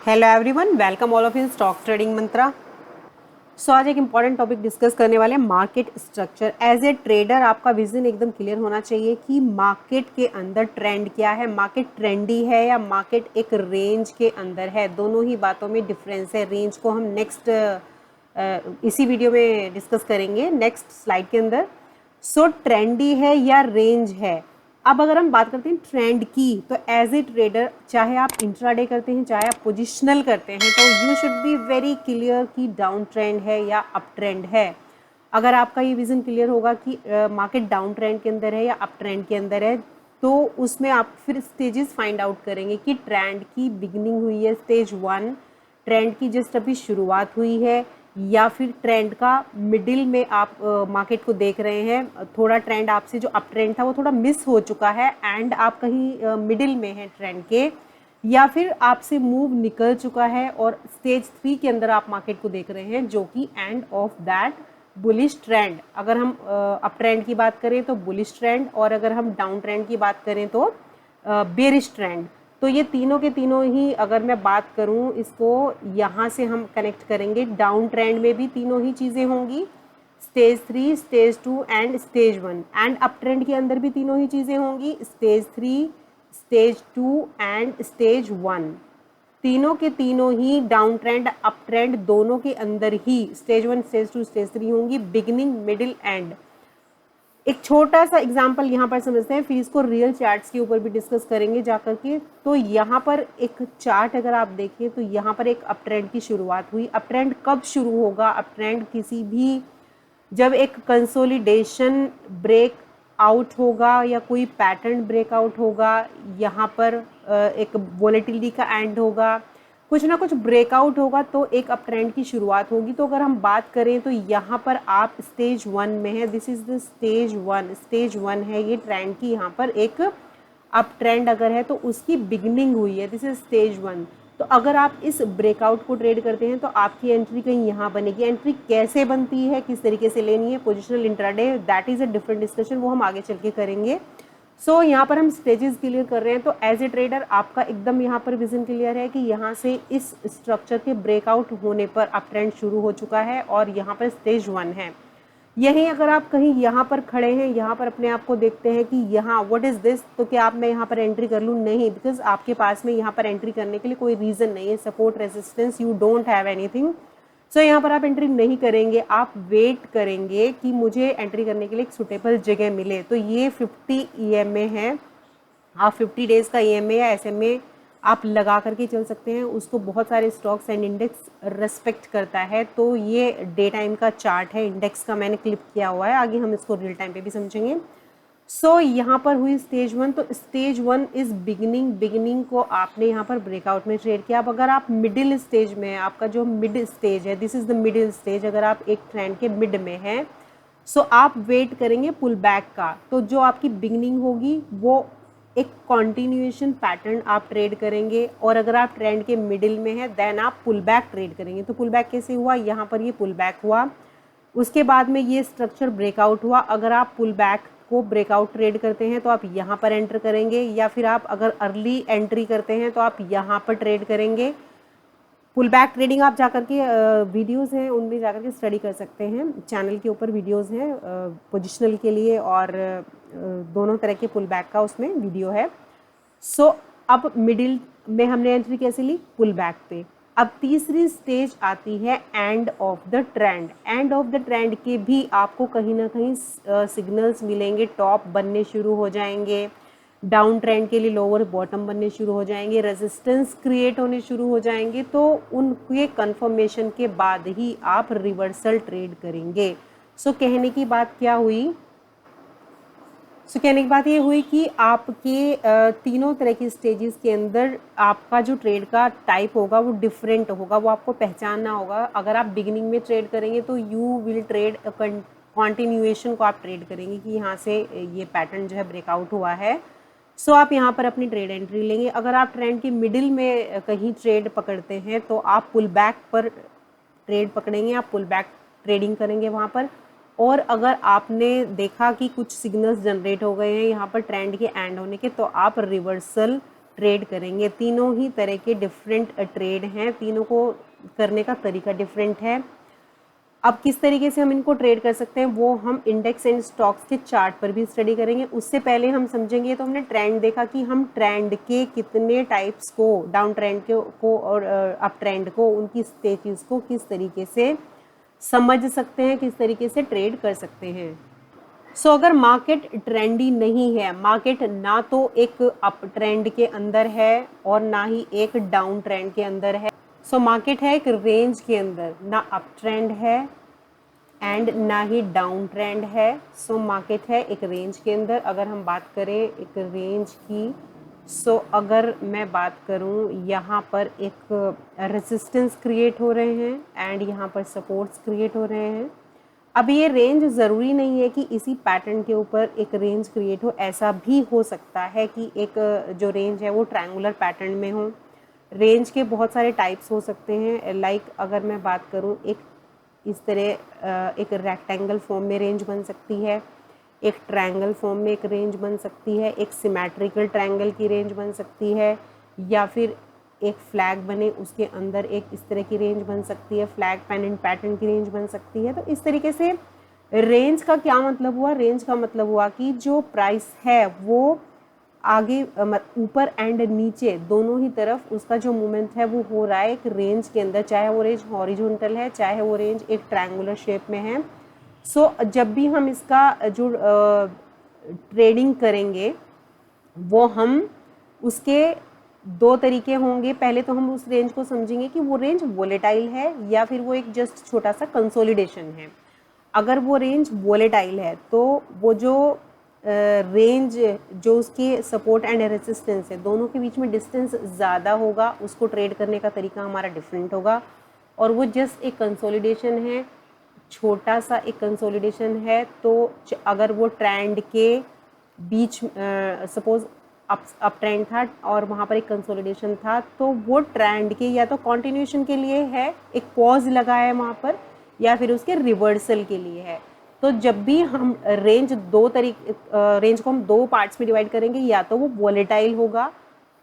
Hello everyone, welcome all of in stock trading mantra. So आज एक important topic discuss करने वाले हैं, market structure. As a trader आपका विजन एकदम क्लियर होना चाहिए कि मार्केट के अंदर ट्रेंड क्या है, मार्केट ट्रेंडी है या मार्केट एक रेंज के अंदर है। दोनों ही बातों में डिफरेंस है। रेंज को हम नेक्स्ट इसी वीडियो में डिस्कस करेंगे नेक्स्ट स्लाइड के अंदर। सो ट्रेंडी है या रेंज है। अब अगर हम बात करते हैं ट्रेंड की, तो एज ए ट्रेडर चाहे आप इंट्राडे करते हैं चाहे आप पोजिशनल करते हैं, तो you should be very clear कि डाउन ट्रेंड है या अप ट्रेंड है। अगर आपका ये विजन क्लियर होगा कि मार्केट डाउन ट्रेंड के अंदर है या अप ट्रेंड के अंदर है, तो उसमें आप फिर स्टेजेस फाइंड आउट करेंगे कि ट्रेंड की बिगिनिंग हुई है स्टेज 1, ट्रेंड की जस्ट अभी शुरुआत हुई है, या फिर ट्रेंड का मिडिल में आप मार्केट को देख रहे हैं। थोड़ा ट्रेंड आपसे जो अप ट्रेंड था वो थोड़ा मिस हो चुका है एंड आप कहीं मिडिल में हैं ट्रेंड के, या फिर आपसे मूव निकल चुका है और स्टेज 3 के अंदर आप मार्केट को देख रहे हैं जो कि end of that bullish trend. अगर हम अप ट्रेंड की बात करें तो बुलिश ट्रेंड, और अगर हम डाउन ट्रेंड की बात करें तो बेरिश ट्रेंड। तो ये तीनों के तीनों ही, अगर मैं बात करूं इसको यहाँ से हम कनेक्ट करेंगे, डाउन ट्रेंड में भी तीनों ही चीज़ें होंगी, stage 3, stage 2 and stage 1। And up trend के अंदर भी तीनों ही चीज़ें होंगी, स्टेज 3, स्टेज 2 एंड स्टेज 1। तीनों के तीनों ही डाउन ट्रेंड अप ट्रेंड दोनों के अंदर ही स्टेज 1, स्टेज 2, स्टेज 3 होंगी, बिगिनिंग मिडिल एंड। एक छोटा सा एग्जांपल यहाँ पर समझते हैं, फिर इसको रियल चार्ट्स के ऊपर भी डिस्कस करेंगे जाकर के। तो यहाँ पर एक चार्ट अगर आप देखें तो यहाँ पर एक अप ट्रेंड की शुरुआत हुई। अप ट्रेंड कब शुरू होगा? अप ट्रेंड किसी भी, जब एक कंसोलिडेशन ब्रेक आउट होगा या कोई पैटर्न ब्रेकआउट होगा, यहाँ पर एक वॉलेटिलिटी का एंड होगा, कुछ ना कुछ ब्रेकआउट होगा, तो एक अप ट्रेंड की शुरुआत होगी। तो अगर हम बात करें तो यहाँ पर आप स्टेज 1 में है, this is the stage 1। Stage 1 है ये ट्रेंड की, यहाँ पर एक अप ट्रेंड अगर है तो उसकी बिगिनिंग हुई है, दिस इज स्टेज 1। तो अगर आप इस ब्रेकआउट को ट्रेड करते हैं तो आपकी एंट्री कहीं यहाँ बनेगी। एंट्री कैसे बनती है, किस तरीके से लेनी है, positional intraday, that is a different discussion, वो हम आगे चल के करेंगे। सो यहाँ पर हम स्टेजेस क्लियर कर रहे हैं। तो एज ए ट्रेडर आपका एकदम यहाँ पर विजन क्लियर है कि यहाँ से इस स्ट्रक्चर के ब्रेकआउट होने पर अप ट्रेंड शुरू हो चुका है और यहाँ पर स्टेज 1 है। यही अगर आप कहीं यहाँ पर खड़े हैं, यहाँ पर अपने आप को देखते हैं कि यहाँ व्हाट इज दिस, तो क्या आप मैं यहाँ पर एंट्री कर लूँ? नहीं, बिकॉज आपके पास में यहाँ पर एंट्री करने के लिए कोई रीज़न नहीं है, support resistance you don't have anything. So यहाँ पर आप एंट्री नहीं करेंगे, आप वेट करेंगे कि मुझे एंट्री करने के लिए एक सुटेबल जगह मिले। तो ये 50 EMA है, आप 50 डेज़ का EMA या SMA आप लगा करके चल सकते हैं, उसको बहुत सारे स्टॉक्स एंड इंडेक्स रेस्पेक्ट करता है। तो ये डे टाइम का चार्ट है, इंडेक्स का मैंने क्लिप किया हुआ है, आगे हम इसको रियल टाइम पे भी समझेंगे। सो यहाँ पर हुई स्टेज 1। तो स्टेज 1 इज बिगिनिंग को आपने यहाँ पर ब्रेकआउट में ट्रेड किया। अब अगर आप मिडिल स्टेज में, आपका जो मिड स्टेज है, this is the middle stage, अगर आप एक ट्रेंड के मिड में हैं, सो आप वेट करेंगे पुल बैक का। तो जो आपकी बिगिनिंग होगी वो एक कॉन्टिन्यूएशन पैटर्न आप ट्रेड करेंगे, और अगर आप ट्रेंड के मिडिल में है देन आप पुल बैक ट्रेड करेंगे। तो पुल बैक कैसे हुआ? यहाँ पर ये पुल बैक हुआ, उसके बाद में ये स्ट्रक्चर ब्रेकआउट हुआ। अगर आप पुल बैक को ब्रेकआउट ट्रेड करते हैं तो आप यहाँ पर एंटर करेंगे, या फिर आप अगर अर्ली एंट्री करते हैं तो आप यहाँ पर ट्रेड करेंगे। पुल बैक ट्रेडिंग आप जाकर के वीडियोस हैं उनमें जाकर के स्टडी कर सकते हैं, चैनल के ऊपर वीडियोस हैं पोजिशनल के लिए, और दोनों तरह के पुल बैक का उसमें वीडियो है। सो अब मिडिल में हमने एंट्री कैसे ली? पुल बैक पे। अब तीसरी स्टेज आती है end of the trend. End of the trend के भी आपको कहीं ना कहीं सिग्नल्स मिलेंगे, टॉप बनने शुरू हो जाएंगे, डाउन ट्रेंड के लिए लोअर बॉटम बनने शुरू हो जाएंगे, रेजिस्टेंस क्रिएट होने शुरू हो जाएंगे। तो उनके कंफर्मेशन के बाद ही आप रिवर्सल ट्रेड करेंगे। सो कहने की बात क्या हुई? कहने की बात ये हुई कि आपके तीनों तरह की स्टेजेस के अंदर आपका जो ट्रेड का टाइप होगा वो डिफरेंट होगा, वो आपको पहचानना होगा। अगर आप बिगिनिंग में ट्रेड करेंगे तो यू विल ट्रेड कॉन्टिन्यूएशन को आप ट्रेड करेंगे कि यहाँ से ये पैटर्न जो है ब्रेकआउट हुआ है। सो आप यहाँ पर अपनी ट्रेड एंट्री लेंगे। अगर आप ट्रेंड के मिडिल में कहीं ट्रेड पकड़ते हैं तो आप पुल बैक पर ट्रेड पकड़ेंगे, आप पुल बैक ट्रेडिंग करेंगे वहाँ पर। और अगर आपने देखा कि कुछ सिग्नल्स जनरेट हो गए हैं यहाँ पर ट्रेंड के एंड होने के, तो आप रिवर्सल ट्रेड करेंगे। तीनों ही तरह के डिफरेंट ट्रेड हैं, तीनों को करने का तरीका डिफरेंट है। अब किस तरीके से हम इनको ट्रेड कर सकते हैं वो हम इंडेक्स एंड स्टॉक्स के चार्ट पर भी स्टडी करेंगे। उससे पहले हम समझेंगे, तो हमने ट्रेंड देखा कि हम ट्रेंड के कितने टाइप्स को, डाउन ट्रेंड को और अप ट्रेंड को, उनकी स्टेजेस को किस तरीके से समझ सकते हैं, किस तरीके से ट्रेड कर सकते हैं। सो अगर मार्केट ट्रेंडी नहीं है, मार्केट ना तो एक अप ट्रेंड के अंदर है और ना ही एक डाउन ट्रेंड के अंदर है, सो मार्केट है एक रेंज के अंदर, ना अप ट्रेंड है एंड ना ही डाउन ट्रेंड है। सो मार्केट है एक रेंज के अंदर। अगर हम बात करें एक रेंज की, सो अगर मैं बात करूं, यहाँ पर एक रेजिस्टेंस क्रिएट हो रहे हैं एंड यहाँ पर सपोर्ट्स क्रिएट हो रहे हैं। अब ये रेंज ज़रूरी नहीं है कि इसी पैटर्न के ऊपर एक रेंज क्रिएट हो, ऐसा भी हो सकता है कि एक जो रेंज है वो ट्रायंगुलर पैटर्न में हो। रेंज के बहुत सारे टाइप्स हो सकते हैं, लाइक अगर मैं बात करूं, एक इस तरह एक रेक्टेंगल फॉर्म में रेंज बन सकती है, एक ट्रायंगल फॉर्म में एक रेंज बन सकती है, एक सिमेट्रिकल ट्रायंगल की रेंज बन सकती है, या फिर एक फ्लैग बने उसके अंदर एक इस तरह की रेंज बन सकती है, फ्लैग पेंडेंट पैटर्न की रेंज बन सकती है। तो इस तरीके से रेंज का क्या मतलब हुआ, रेंज का मतलब हुआ कि जो प्राइस है वो आगे ऊपर एंड नीचे दोनों ही तरफ उसका जो मूवमेंट है वो हो रहा है एक रेंज के अंदर, चाहे वो रेंज हॉरिजॉन्टल है, चाहे वो रेंज एक ट्रायंगुलर शेप में है। सो जब भी हम इसका जो ट्रेडिंग करेंगे वो हम उसके दो तरीके होंगे। पहले तो हम उस रेंज को समझेंगे कि वो रेंज वोलेटाइल है या फिर वो एक जस्ट छोटा सा कंसोलिडेशन है। अगर वो रेंज वोलेटाइल है तो वो जो रेंज जो उसके सपोर्ट एंड रेसिस्टेंस है दोनों के बीच में डिस्टेंस ज़्यादा होगा, उसको ट्रेड करने का तरीका हमारा डिफरेंट होगा। और वो जस्ट एक कंसोलिडेशन है, छोटा सा एक कंसोलिडेशन है, तो अगर वो ट्रेंड के बीच सपोज अप ट्रेंड था और वहाँ पर एक कंसोलिडेशन था, तो वो ट्रेंड के या तो कंटिन्यूएशन के लिए है, एक पॉज लगा है वहाँ पर, या फिर उसके रिवर्सल के लिए है। तो जब भी हम रेंज रेंज को हम दो पार्ट्स में डिवाइड करेंगे, या तो वो वोलेटाइल होगा,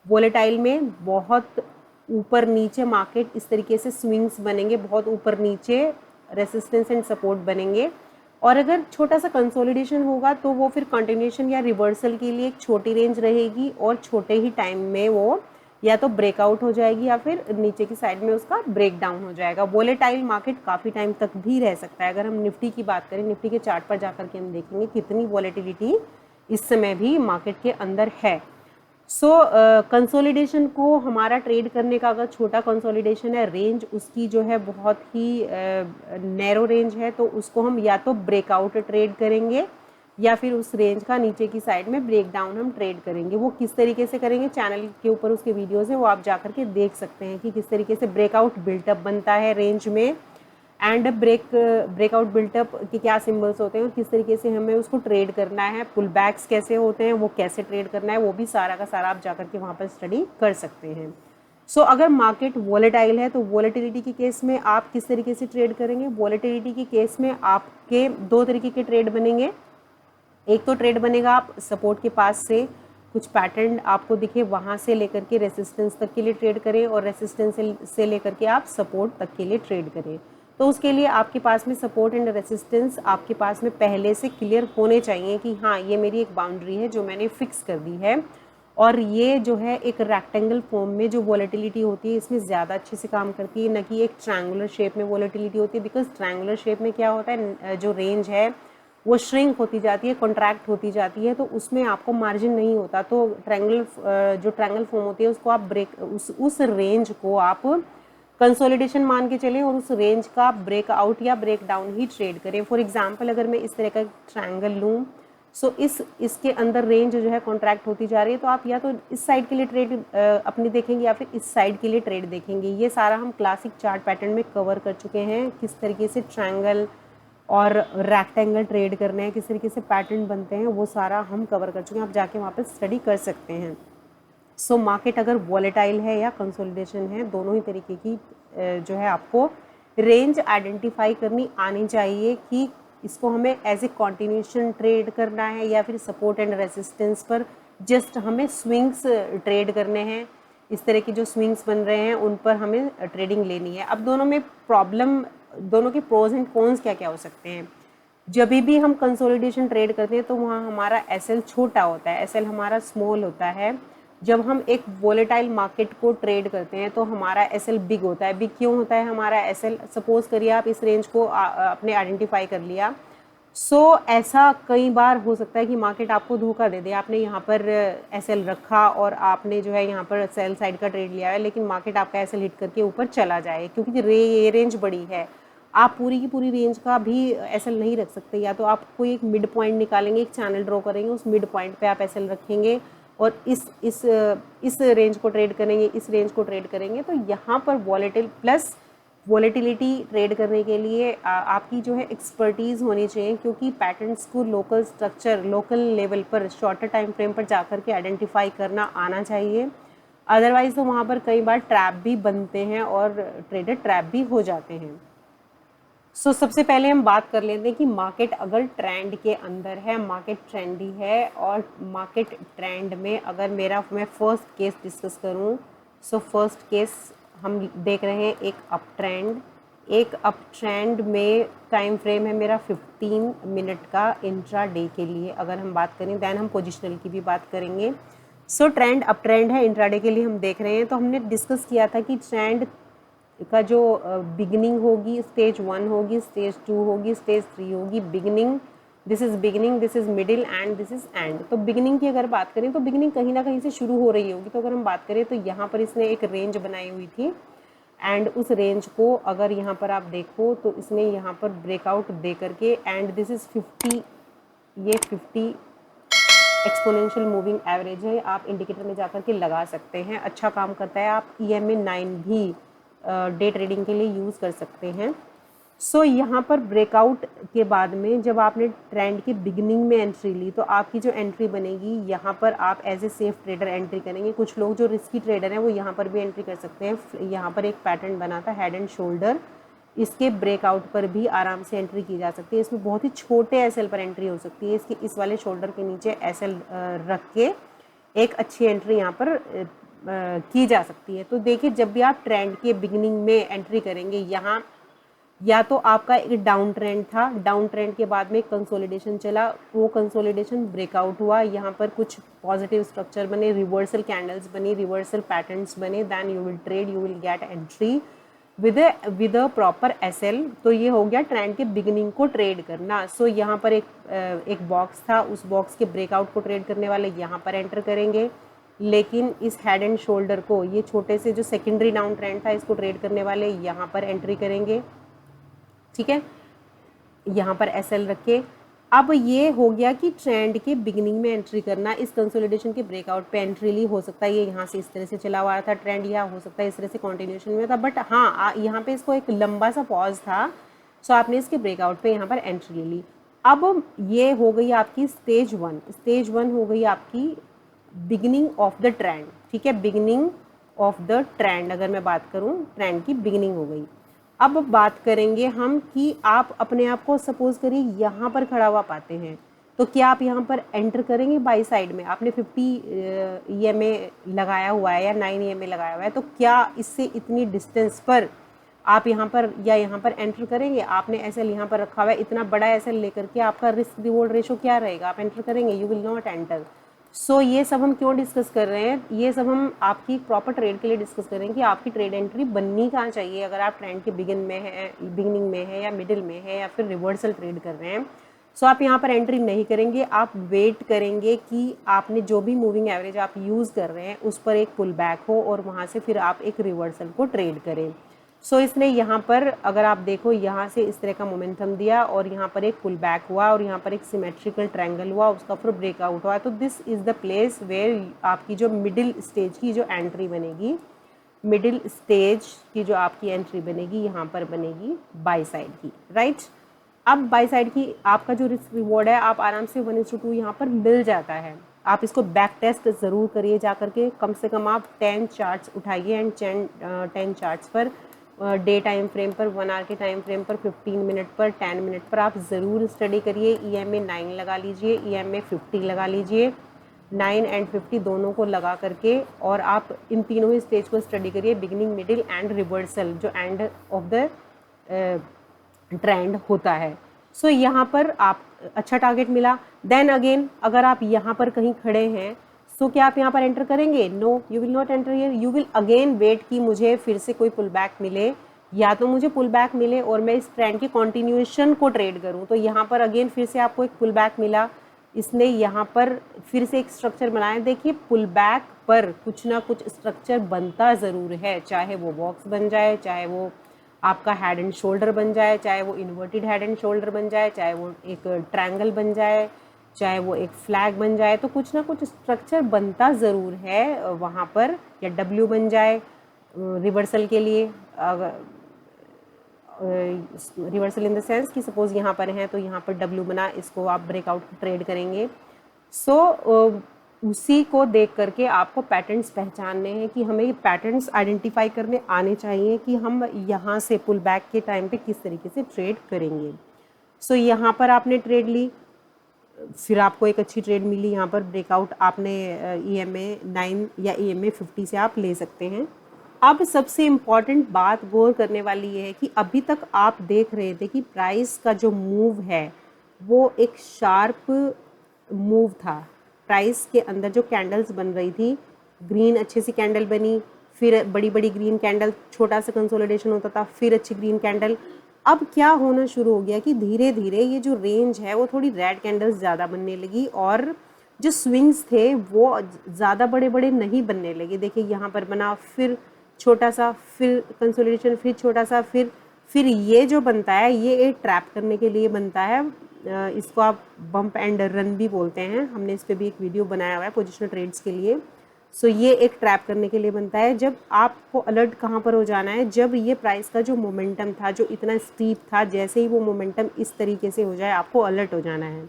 वोलेटाइल में बहुत ऊपर नीचे मार्केट इस तरीके से स्विंग्स बनेंगे, बहुत ऊपर नीचे रेसिस्टेंस एंड सपोर्ट बनेंगे। और अगर छोटा सा कंसोलिडेशन होगा तो वो फिर कंटिन्यूएशन या रिवर्सल के लिए एक छोटी रेंज रहेगी और छोटे ही टाइम में वो या तो ब्रेकआउट हो जाएगी या फिर नीचे की साइड में उसका ब्रेक डाउन हो जाएगा। वोलेटाइल मार्केट काफ़ी टाइम तक भी रह सकता है। अगर हम निफ्टी की बात करें, निफ्टी के चार्ट पर जाकर के हम देखेंगे कितनी वॉलेटिलिटी इस समय भी मार्केट के अंदर है। सो कंसोलिडेशन को हमारा ट्रेड करने का, अगर छोटा कंसोलिडेशन है, रेंज उसकी जो है बहुत ही नैरो रेंज है, तो उसको हम या तो ब्रेकआउट ट्रेड करेंगे या फिर उस रेंज का नीचे की साइड में ब्रेक डाउन हम ट्रेड करेंगे। वो किस तरीके से करेंगे, चैनल के ऊपर उसके वीडियोज़ हैं, वो आप जा करके देख सकते हैं कि किस तरीके से ब्रेकआउट बिल्टअप बनता है रेंज में, एंड ब्रेकआउट बिल्टअप के क्या सिंबल्स होते हैं और किस तरीके से हमें उसको ट्रेड करना है, पुल बैक्स कैसे होते हैं, वो कैसे ट्रेड करना है, वो भी सारा का सारा आप जाकर के वहाँ पर स्टडी कर सकते हैं। सो अगर मार्केट वॉलेटाइल है तो वॉलेटिलिटी के केस में आप किस तरीके से ट्रेड करेंगे। वॉलेटिलिटी के केस में आपके दो तरीके के ट्रेड बनेंगे। एक तो ट्रेड बनेगा आप सपोर्ट के पास से कुछ पैटर्न आपको दिखे वहाँ से लेकर के रेसिस्टेंस तक के लिए ट्रेड करें, और रेसिस्टेंस से लेकर के आप सपोर्ट तक के लिए ट्रेड करें। तो उसके लिए आपके पास में सपोर्ट एंड रेसिस्टेंस आपके पास में पहले से क्लियर होने चाहिए कि हाँ, ये मेरी एक बाउंड्री है जो मैंने फिक्स कर दी है, और ये जो है एक रेक्टेंगल फॉर्म में जो वॉलेटिलिटी होती है इसमें ज़्यादा अच्छे से काम करती है, न कि एक ट्रायंगुलर शेप में वॉलेटिलिटी होती है। बिकॉज ट्रायंगुलर शेप में क्या होता है, जो रेंज है वो श्रिंक होती जाती है, कॉन्ट्रैक्ट होती जाती है, तो उसमें आपको मार्जिन नहीं होता। तो जो ट्रायंगल फॉर्म होती है उसको आप उस रेंज को आप कंसोलिडेशन मान के चलें और उस रेंज का ब्रेकआउट या ब्रेक डाउन ही ट्रेड करें। फॉर एग्जांपल अगर मैं इस तरह का ट्रायंगल लूँ, सो इसके अंदर रेंज जो है कॉन्ट्रैक्ट होती जा रही है, तो आप या तो इस साइड के लिए ट्रेड अपनी देखेंगे या फिर इस साइड के लिए ट्रेड देखेंगे। ये सारा हम क्लासिक चार्ट पैटर्न में कवर कर चुके हैं, किस तरीके से ट्रायंगल और रेक्टेंगल ट्रेड करने हैं, किस तरीके से पैटर्न बनते हैं, वो सारा हम कवर कर चुके हैं। आप जाके वहाँ पर स्टडी कर सकते हैं। सो मार्केट अगर वॉलेटाइल है या कंसोलिडेशन है, दोनों ही तरीके की जो है आपको रेंज आइडेंटिफाई करनी आनी चाहिए कि इसको हमें एज ए कॉन्टिन्यूशन ट्रेड करना है या फिर सपोर्ट एंड रेसिस्टेंस पर जस्ट हमें स्विंग्स ट्रेड करने हैं, इस तरह की जो स्विंग्स बन रहे हैं उन पर हमें ट्रेडिंग लेनी है। अब दोनों में प्रॉब्लम, दोनों के प्रोज एंड कॉन्स क्या क्या हो सकते हैं। जब भी हम कंसोलिडेशन ट्रेड करते हैं तो वहाँ हमारा एसएल छोटा होता है, एसएल हमारा स्मॉल होता है। जब हम एक वोलेटाइल मार्केट को ट्रेड करते हैं तो हमारा एसएल बिग होता है। बिग क्यों होता है हमारा एसएल, सपोज करिए आप इस रेंज को आपने आइडेंटिफाई कर लिया। ऐसा कई बार हो सकता है कि मार्केट आपको धोखा दे दे। आपने यहाँ पर एसएल रखा और आपने जो है यहाँ पर सेल साइड का ट्रेड लिया है, लेकिन मार्केट आपका एसएल हिट करके ऊपर चला जाए, क्योंकि ये रेंज बड़ी है। आप पूरी की पूरी रेंज का भी एसएल नहीं रख सकते, या तो आप कोई एक मिड पॉइंट निकालेंगे, एक चैनल ड्रॉ करेंगे, उस मिड पॉइंट पे आप एसएल रखेंगे और इस रेंज को ट्रेड करेंगे, इस रेंज को ट्रेड करेंगे। तो यहाँ पर वॉलेटिलिटी ट्रेड करने के लिए आपकी जो है एक्सपर्टीज़ होनी चाहिए, क्योंकि पैटर्न्स को लोकल स्ट्रक्चर, लोकल लेवल पर, शॉर्टर टाइम फ्रेम पर जाकर के आइडेंटिफाई करना आना चाहिए। अदरवाइज़ तो वहाँ पर कई बार ट्रैप भी बनते हैं और ट्रेडर ट्रैप भी हो जाते हैं। सबसे पहले हम बात कर लेते हैं कि मार्केट अगर ट्रेंड के अंदर है, मार्केट ट्रेंडी है, और मार्केट ट्रेंड में अगर मैं फर्स्ट केस डिस्कस करूं, फर्स्ट केस हम देख रहे हैं एक अप ट्रेंड में टाइम फ्रेम है मेरा 15 मिनट का इंट्रा डे के लिए। अगर हम बात करें दैन हम पोजिशनल की भी बात करेंगे। ट्रेंड अप ट्रेंड है, इंट्रा डे के लिए हम देख रहे हैं। तो हमने डिस्कस किया था कि ट्रेंड का जो बिगिनिंग होगी स्टेज 1 होगी, स्टेज 2 होगी, स्टेज 3 होगी। Beginning, this is middle and this is and. तो बिगिनिंग की अगर बात करें तो बिगिनिंग कहीं ना कहीं से शुरू हो रही होगी। तो अगर हम बात करें तो यहाँ पर इसने एक रेंज बनाई हुई थी, एंड उस रेंज को अगर यहाँ पर आप देखो तो इसने यहाँ पर ब्रेकआउट दे करके, एंड दिस इज 50, ये 50 एक्सपोनेंशियल मूविंग एवरेज है, आप इंडिकेटर में जाकर के लगा सकते हैं, अच्छा काम करता है। आप EMA 9 भी डे ट्रेडिंग के लिए यूज़ कर सकते हैं। यहाँ पर ब्रेकआउट के बाद में जब आपने ट्रेंड की बिगिनिंग में एंट्री ली, तो आपकी जो एंट्री बनेगी यहाँ पर आप as a safe trader entry करेंगे। कुछ लोग जो रिस्की ट्रेडर हैं वो यहाँ पर भी एंट्री कर सकते हैं। यहाँ पर एक पैटर्न बना था हेड एंड शोल्डर, इसके ब्रेकआउट पर भी आराम से एंट्री की जा सकती है। इसमें बहुत ही छोटे एसएल पर एंट्री हो सकती है। इसके इस वाले शोल्डर के नीचे एसएल रख के एक अच्छी एंट्री यहाँ पर की जा सकती है। तो देखिए, जब भी आप ट्रेंड के बिगिनिंग में एंट्री करेंगे, यहाँ या तो आपका एक डाउन ट्रेंड था, डाउन ट्रेंड के बाद में कंसोलिडेशन चला, वो कंसोलिडेशन ब्रेकआउट हुआ, यहाँ पर कुछ पॉजिटिव स्ट्रक्चर बने, रिवर्सल कैंडल्स बनी, रिवर्सल पैटर्न्स बने, then you will trade, you will get entry with a proper SL. तो ये हो गया ट्रेंड के बिगिनिंग को ट्रेड करना। यहाँ पर एक बॉक्स था, उस बॉक्स के ब्रेकआउट को ट्रेड करने वाले यहाँ पर एंटर करेंगे, लेकिन इस हेड एंड शोल्डर को, ये छोटे से जो सेकेंडरी डाउन ट्रेंड था, इसको ट्रेड करने वाले यहाँ पर एंट्री करेंगे। ठीक है, यहाँ पर एसएल रखे। अब ये हो गया कि ट्रेंड के बिगिनिंग में एंट्री करना, इस कंसोलिडेशन के ब्रेकआउट पे एंट्री ली। हो सकता है ये यहाँ से इस तरह से चला हुआ था ट्रेंड, या हो सकता है इस तरह से कंटिन्यूशन में था, बट हाँ यहाँ पे इसको एक लंबा सा पॉज था, आपने इसके ब्रेकआउट पे यहाँ पर एंट्री ली। अब ये हो गई आपकी स्टेज 1 हो गई आपकी बिगिनिंग ऑफ द ट्रेंड। ठीक है, बिगिनिंग ऑफ द ट्रेंड अगर मैं बात करूँ, ट्रेंड की बिगिनिंग हो गई। अब बात करेंगे हम कि आप अपने आप को सपोज करिए यहाँ पर खड़ा हुआ पाते हैं, तो क्या आप यहाँ पर एंटर करेंगे बाई साइड में? आपने 50 EMA लगाया हुआ है या 9 EMA लगाया हुआ है, तो क्या इससे इतनी डिस्टेंस पर आप यहाँ पर या यहाँ पर एंटर करेंगे? आपने एसएल यहाँ पर रखा हुआ है, इतना बड़ा एसएल लेकर के आपका रिस्क रिवॉर्ड रेशो क्या रहेगा? आप एंटर करेंगे? You will not enter. ये सब हम क्यों डिस्कस कर रहे हैं? ये सब हम आपकी प्रॉपर ट्रेड के लिए डिस्कस कर रहे हैं कि आपकी ट्रेड एंट्री बननी कहाँ चाहिए। अगर आप ट्रेंड के बिगिनिंग में है या मिडिल में है या फिर रिवर्सल ट्रेड कर रहे हैं, आप यहाँ पर एंट्री नहीं करेंगे, आप वेट करेंगे कि आपने जो भी मूविंग एवरेज आप यूज़ कर रहे हैं उस पर एक पुल बैक हो और वहाँ से फिर आप एक रिवर्सल को ट्रेड करें। इसने यहाँ पर अगर आप देखो, यहाँ से इस तरह का मोमेंटम दिया और यहाँ पर एक पुल बैक हुआ और यहाँ पर एक सिमेट्रिकल ट्रायंगल हुआ, उसका फिर ब्रेकआउट हुआ। तो this is the place where आपकी जो मिडिल स्टेज की जो एंट्री बनेगी, मिडिल स्टेज की जो आपकी एंट्री बनेगी, यहाँ पर बनेगी बाई साइड की, राइट। अब बाई साइड की आपका जो रिस्क रिवॉर्ड है, आप आराम से 1:2 यहाँ पर मिल जाता है। आप इसको बैक टेस्ट ज़रूर करिए जा करके, कम से कम आप 10 चार्ट्स उठाइए and 10 charts per day time frame पर, 1 आवर के टाइम फ्रेम पर, 15 मिनट पर, 10 मिनट पर आप ज़रूर स्टडी करिए। EMA 9 लगा लीजिए, EMA 50 लगा लीजिए, 9 एंड 50 दोनों को लगा करके, और आप इन तीनों ही स्टेज को स्टडी करिए, बिगिनिंग, मिडिल एंड रिवर्सल, जो एंड ऑफ द ट्रेंड होता है। सो यहाँ पर आप अच्छा टारगेट मिला। देन अगेन अगर आप यहाँ पर कहीं खड़े हैं, सो क्या आप यहाँ पर एंटर करेंगे? No, you will not enter here, you will again wait कि मुझे फिर से कोई पुल बैक मिले, या तो मुझे पुल बैक मिले और मैं इस ट्रेंड की कॉन्टिन्यूएशन को ट्रेड करूँ। तो यहाँ पर अगेन फिर से आपको एक पुल बैक मिला, इसने यहाँ पर फिर से एक स्ट्रक्चर बनाया। देखिए पुल बैक पर कुछ ना कुछ स्ट्रक्चर बनता ज़रूर है, चाहे वो बॉक्स बन जाए, चाहे वो आपका हेड एंड शोल्डर बन जाए, चाहे वो इन्वर्टेड हेड एंड शोल्डर बन जाए, चाहे वो एक ट्रायंगल बन जाए, चाहे वो एक फ्लैग बन जाए, तो कुछ ना कुछ स्ट्रक्चर बनता ज़रूर है वहाँ पर, या डब्ल्यू बन जाए रिवर्सल के लिए। रिवर्सल इन द सेंस कि सपोज यहाँ पर हैं तो यहाँ पर डब्ल्यू बना, इसको आप ब्रेकआउट ट्रेड करेंगे। सो उसी को देख करके आपको पैटर्न्स पहचानने हैं कि हमें ये पैटर्न्स आइडेंटिफाई करने आने चाहिए कि हम यहाँ से पुल बैक के टाइम पे किस तरीके से ट्रेड करेंगे। सो यहाँ पर आपने ट्रेड ली, फिर आपको एक अच्छी ट्रेड मिली, यहाँ पर ब्रेकआउट आपने EMA 9 या EMA 50 से आप ले सकते हैं। अब सबसे इम्पॉर्टेंट बात गौर करने वाली ये है कि अभी तक आप देख रहे थे कि प्राइस का जो मूव है वो एक शार्प मूव था। प्राइस के अंदर जो कैंडल्स बन रही थी, ग्रीन अच्छी सी कैंडल बनी, फिर बड़ी बड़ी ग्रीन कैंडल, छोटा सा कंसोलिडेशन होता था, फिर अच्छी ग्रीन कैंडल। अब क्या होना शुरू हो गया कि धीरे धीरे ये जो रेंज है वो थोड़ी रेड कैंडल्स ज़्यादा बनने लगी, और जो स्विंग्स थे वो ज़्यादा बड़े बड़े नहीं बनने लगे। देखिए यहाँ पर बना, फिर छोटा सा, फिर कंसोलिडेशन, फिर छोटा सा, फिर ये जो बनता है ये एक ट्रैप करने के लिए बनता है। इसको आप बम्प एंड रन भी बोलते हैं, हमने इस पर भी एक वीडियो बनाया हुआ है पोजिशनल ट्रेड्स के लिए। सो ये एक ट्रैप करने के लिए बनता है। जब आपको अलर्ट कहाँ पर हो जाना है, जब ये प्राइस का जो मोमेंटम था जो इतना स्टीप था, जैसे ही वो मोमेंटम इस तरीके से हो जाए आपको अलर्ट हो जाना है।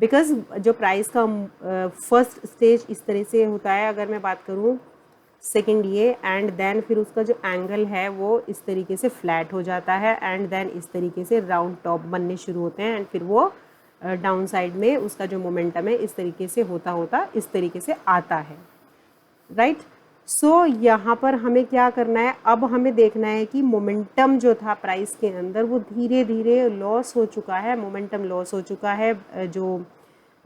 बिकॉज जो प्राइस का फर्स्ट स्टेज इस तरह से होता है, अगर मैं बात करूँ सेकेंड ये, एंड देन फिर उसका जो एंगल है वो इस तरीके से फ्लैट हो जाता है, एंड देन इस तरीके से राउंड टॉप बनने शुरू होते हैं, एंड फिर वो डाउन साइड में उसका जो मोमेंटम है इस तरीके से होता होता इस तरीके से आता है, राइट। सो यहाँ पर हमें क्या करना है, अब हमें देखना है कि मोमेंटम जो था प्राइस के अंदर वो धीरे धीरे लॉस हो चुका है, मोमेंटम लॉस हो चुका है, जो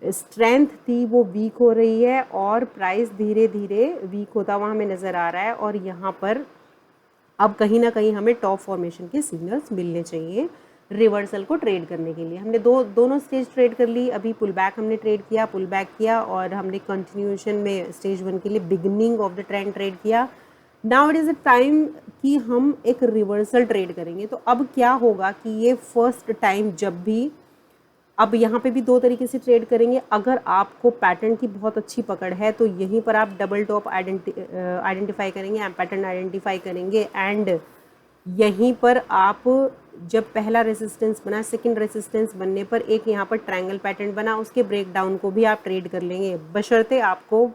स्ट्रेंथ थी वो वीक हो रही है, और प्राइस धीरे धीरे वीक होता हुआ हमें नज़र आ रहा है। और यहाँ पर अब कहीं ना कहीं हमें टॉप फॉर्मेशन के सिग्नल्स मिलने चाहिए रिवर्सल को ट्रेड करने के लिए। हमने दोनों स्टेज ट्रेड कर ली, अभी पुल बैक हमने ट्रेड किया, पुल बैक किया, और हमने कंटिन्यूएशन में स्टेज 1 के लिए beginning of the trend trade किया। Now it is a time कि हम एक रिवर्सल ट्रेड करेंगे। तो अब क्या होगा कि ये फर्स्ट टाइम जब भी, अब यहाँ पे भी दो तरीके से ट्रेड करेंगे। अगर आपको पैटर्न की बहुत अच्छी पकड़ है तो यहीं पर आप डबल टॉप आइडेंटिफाई करेंगे, पैटर्न आइडेंटिफाई करेंगे, एंड यहीं पर आप जब पहला रेसिस्टेंस बना, सेकंड रेसिस्टेंस बनने पर एक यहाँ पर ट्रायंगल पैटर्न बना, उसके ब्रेकडाउन को भी आप ट्रेड कर लेंगे, बशर्ते आपको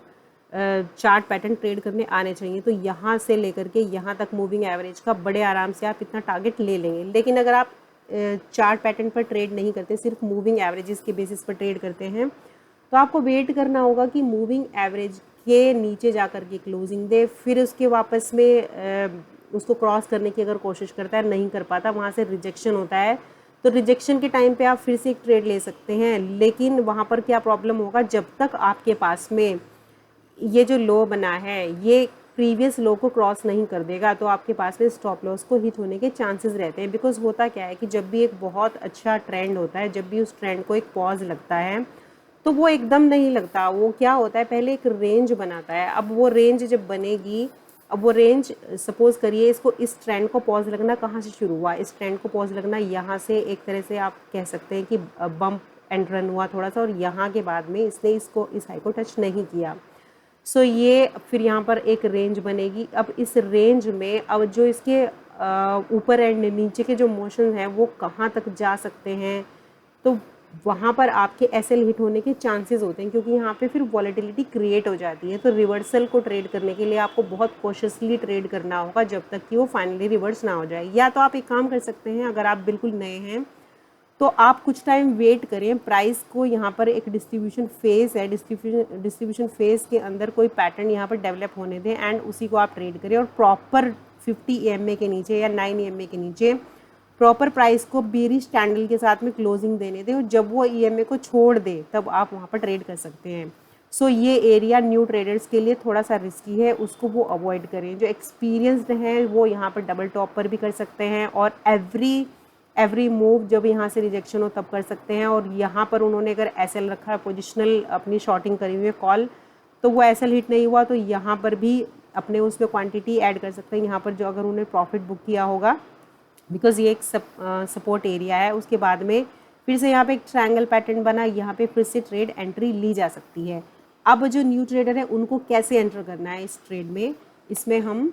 चार्ट पैटर्न ट्रेड करने आने चाहिए। तो यहाँ से लेकर के यहाँ तक मूविंग एवरेज का बड़े आराम से आप इतना टारगेट ले लेंगे। लेकिन अगर आप चार्ट पैटर्न पर ट्रेड नहीं करते, सिर्फ मूविंग एवरेजेस के बेसिस पर ट्रेड करते हैं, तो आपको वेट करना होगा कि मूविंग एवरेज के नीचे जा कर के क्लोजिंग दे, फिर उसके वापस में उसको क्रॉस करने की अगर कोशिश करता है, नहीं कर पाता, वहाँ से रिजेक्शन होता है। तो रिजेक्शन के टाइम पे आप फिर से एक ट्रेड ले सकते हैं, लेकिन वहाँ पर क्या प्रॉब्लम होगा, जब तक आपके पास में ये जो लो बना है ये प्रीवियस लो को क्रॉस नहीं कर देगा, तो आपके पास में स्टॉप लॉस को हिट होने के चांसेस रहते हैं। बिकॉज होता क्या है कि जब भी एक बहुत अच्छा ट्रेंड होता है, जब भी उस ट्रेंड को एक पॉज लगता है, तो वो एकदम नहीं लगता, वो क्या होता है, पहले एक रेंज बनाता है। अब वो रेंज जब बनेगी, अब वो रेंज सपोज करिए इसको, इस ट्रेंड को पॉज लगना कहाँ से शुरू हुआ, इस ट्रेंड को पॉज लगना यहाँ से, एक तरह से आप कह सकते हैं कि बम्प एंड रन हुआ थोड़ा सा, और यहाँ के बाद में इसने इसको इस हाई को टच नहीं किया। सो ये फिर यहाँ पर एक रेंज बनेगी। अब इस रेंज में अब जो इसके ऊपर एंड नीचे के जो मोशन हैं वो कहाँ तक जा सकते हैं, तो वहाँ पर आपके एसएल हिट होने के चांसेस होते हैं, क्योंकि यहाँ पे फिर वॉलेटिलिटी क्रिएट हो जाती है। तो रिवर्सल को ट्रेड करने के लिए आपको बहुत कॉशियसली ट्रेड करना होगा जब तक कि वो फाइनली रिवर्स ना हो जाए। या तो आप एक काम कर सकते हैं, अगर आप बिल्कुल नए हैं तो आप कुछ टाइम वेट करें, प्राइस को यहाँ पर एक डिस्ट्रीब्यूशन फेज है, डिस्ट्रीब्यूशन फेज के अंदर कोई पैटर्न यहाँ पर डेवलप होने दें एंड उसी को आप ट्रेड करें और प्रॉपर 50 EMA के नीचे या 9 EMA के नीचे प्रॉपर प्राइस को बेरिश कैंडल के साथ में क्लोजिंग देने दें और जब वो EMA को छोड़ दे तब आप वहाँ पर ट्रेड कर सकते हैं। सो ये एरिया न्यू ट्रेडर्स के लिए थोड़ा सा रिस्की है, उसको वो अवॉइड करें। जो एक्सपीरियंस्ड हैं वो यहाँ पर डबल टॉप पर भी कर सकते हैं और एवरी मूव जब यहाँ से रिजेक्शन हो तब कर सकते हैं। और यहाँ पर उन्होंने अगर SL रखा है, पोजिशनल अपनी शॉर्टिंग करी हुई है कॉल, तो वो SL हिट नहीं हुआ तो यहाँ पर भी अपने उसमें क्वांटिटी ऐड कर सकते हैं यहाँ पर जो अगर उन्होंने प्रॉफिट बुक किया होगा, बिकॉज ये एक सपोर्ट एरिया है। उसके बाद में फिर से यहाँ पे एक ट्रायंगल पैटर्न बना, यहाँ पे फिर से ट्रेड एंट्री ली जा सकती है। अब जो न्यू ट्रेडर है उनको कैसे एंटर करना है इस ट्रेड में, इसमें हम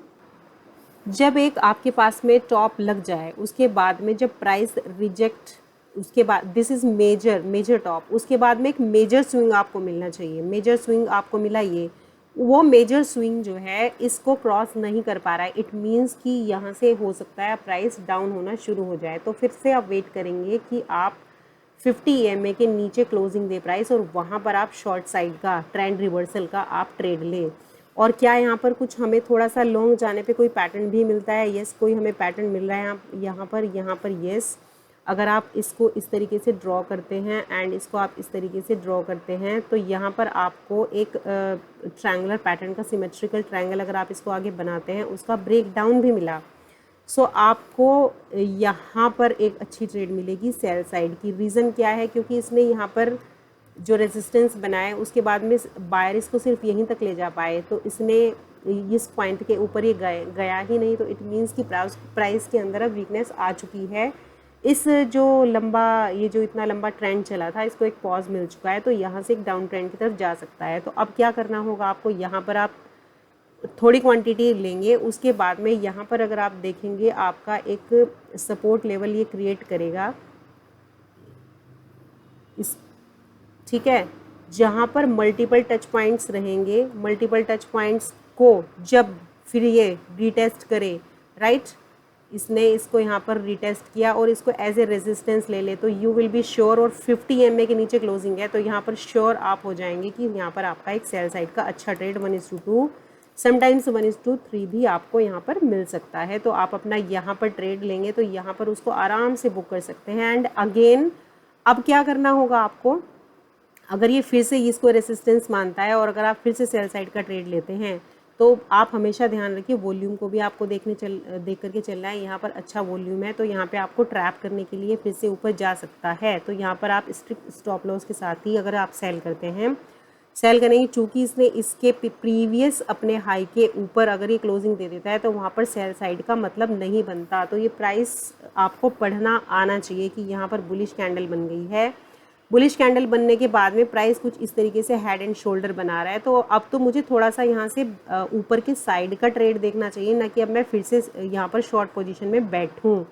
जब एक आपके पास में टॉप लग जाए उसके बाद में जब प्राइस रिजेक्ट, उसके बाद दिस इज़ मेजर टॉप, उसके बाद में एक मेजर स्विंग आपको मिलना चाहिए। मेजर स्विंग आपको मिला, ये वो मेजर स्विंग जो है इसको क्रॉस नहीं कर पा रहा है, इट मीन्स कि यहाँ से हो सकता है प्राइस डाउन होना शुरू हो जाए। तो फिर से आप वेट करेंगे कि आप 50 EMA के नीचे क्लोजिंग दे प्राइस और वहाँ पर आप शॉर्ट साइड का ट्रेंड रिवर्सल का आप ट्रेड लें। और क्या यहाँ पर कुछ हमें थोड़ा सा लॉन्ग जाने पे कोई पैटर्न भी मिलता है? यस, कोई हमें पैटर्न मिल रहा है यहाँ पर यस। अगर आप इसको इस तरीके से ड्रॉ करते हैं एंड इसको आप इस तरीके से ड्रॉ करते हैं तो यहाँ पर आपको एक ट्रायंगुलर पैटर्न का सिमेट्रिकल ट्रायंगल अगर आप इसको आगे बनाते हैं उसका ब्रेक डाउन भी मिला। सो आपको यहाँ पर एक अच्छी ट्रेड मिलेगी सेल साइड की। रीज़न क्या है? क्योंकि इसने यहाँ पर जो रेजिस्टेंस बनाए उसके बाद में बायर इसको सिर्फ यहीं तक ले जा पाए, तो इसने इस पॉइंट के ऊपर ये गया ही नहीं, तो इट मीन्स कि प्राइस के अंदर अब वीकनेस आ चुकी है। इस ये जो इतना लंबा ट्रेंड चला था इसको एक पॉज मिल चुका है, तो यहाँ से एक डाउन ट्रेंड की तरफ जा सकता है। तो अब क्या करना होगा आपको, यहाँ पर आप थोड़ी क्वांटिटी लेंगे, उसके बाद में यहाँ पर अगर आप देखेंगे आपका एक सपोर्ट लेवल ये क्रिएट करेगा इस, ठीक है, जहाँ पर मल्टीपल टच पॉइंट्स रहेंगे। मल्टीपल टच पॉइंट्स को जब फिर ये रीटेस्ट करे, राइट, इसने इसको यहाँ पर रीटेस्ट किया और इसको एज ए रेजिस्टेंस ले ले तो यू विल बी श्योर, और 50 EMA के नीचे क्लोजिंग है तो यहाँ पर श्योर आप हो जाएंगे कि यहाँ पर आपका एक सेल साइड का अच्छा ट्रेड 1:2, समटाइम्स 1:3 भी आपको यहाँ पर मिल सकता है। तो आप अपना यहाँ पर ट्रेड लेंगे तो यहाँ पर उसको आराम से बुक कर सकते हैं। एंड अगेन अब क्या करना होगा आपको, अगर ये फिर से इसको रेसिस्टेंस मानता है और अगर आप फिर से सेल साइड का ट्रेड लेते हैं तो आप हमेशा ध्यान रखिए वॉल्यूम को भी आपको देख करके चलना है। यहाँ पर अच्छा वॉल्यूम है तो यहाँ पे आपको ट्रैप करने के लिए फिर से ऊपर जा सकता है, तो यहाँ पर आप स्ट्रिक्ट स्टॉप लॉस के साथ ही अगर आप सेल करते हैं, सेल करेंगे। चूँकि इसने इसके प्रीवियस अपने हाई के ऊपर अगर ये क्लोजिंग दे देता है तो वहाँ पर सेल साइड का मतलब नहीं बनता। तो ये प्राइस आपको पढ़ना आना चाहिए कि यहाँ पर बुलिश कैंडल बन गई है। बुलिश कैंडल बनने के बाद में प्राइस कुछ इस तरीके से हेड एंड शोल्डर बना रहा है, तो अब तो मुझे थोड़ा सा यहाँ से ऊपर के साइड का ट्रेड देखना चाहिए, ना कि अब मैं फिर से यहाँ पर शॉर्ट पोजीशन में बैठूँ।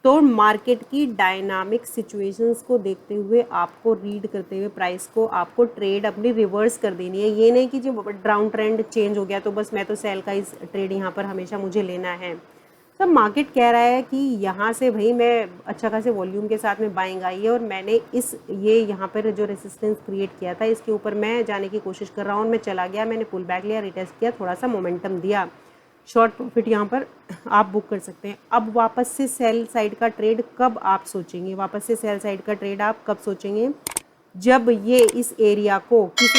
तो मार्केट की डायनामिक सिचुएशंस को देखते हुए आपको रीड करते हुए प्राइस को आपको ट्रेड अपनी रिवर्स कर देनी है। ये नहीं कि जो डाउन ट्रेंड चेंज हो गया तो बस मैं तो सेल का इस ट्रेड यहाँ पर हमेशा मुझे लेना है। तब मार्केट कह रहा है कि यहाँ से भाई मैं अच्छा खासे वॉल्यूम के साथ में बाइंग आई है और मैंने ये यहाँ पर जो रेसिस्टेंस क्रिएट किया था इसके ऊपर मैं जाने की कोशिश कर रहा हूँ, मैं चला गया, मैंने पुल बैक लिया, रिटेस्ट किया, थोड़ा सा मोमेंटम दिया, शॉर्ट प्रॉफिट यहाँ पर आप बुक कर सकते हैं। अब वापस से सेल साइड का ट्रेड कब आप सोचेंगे, वापस से सेल साइड का ट्रेड आप कब सोचेंगे, जब ये इस एरिया को इस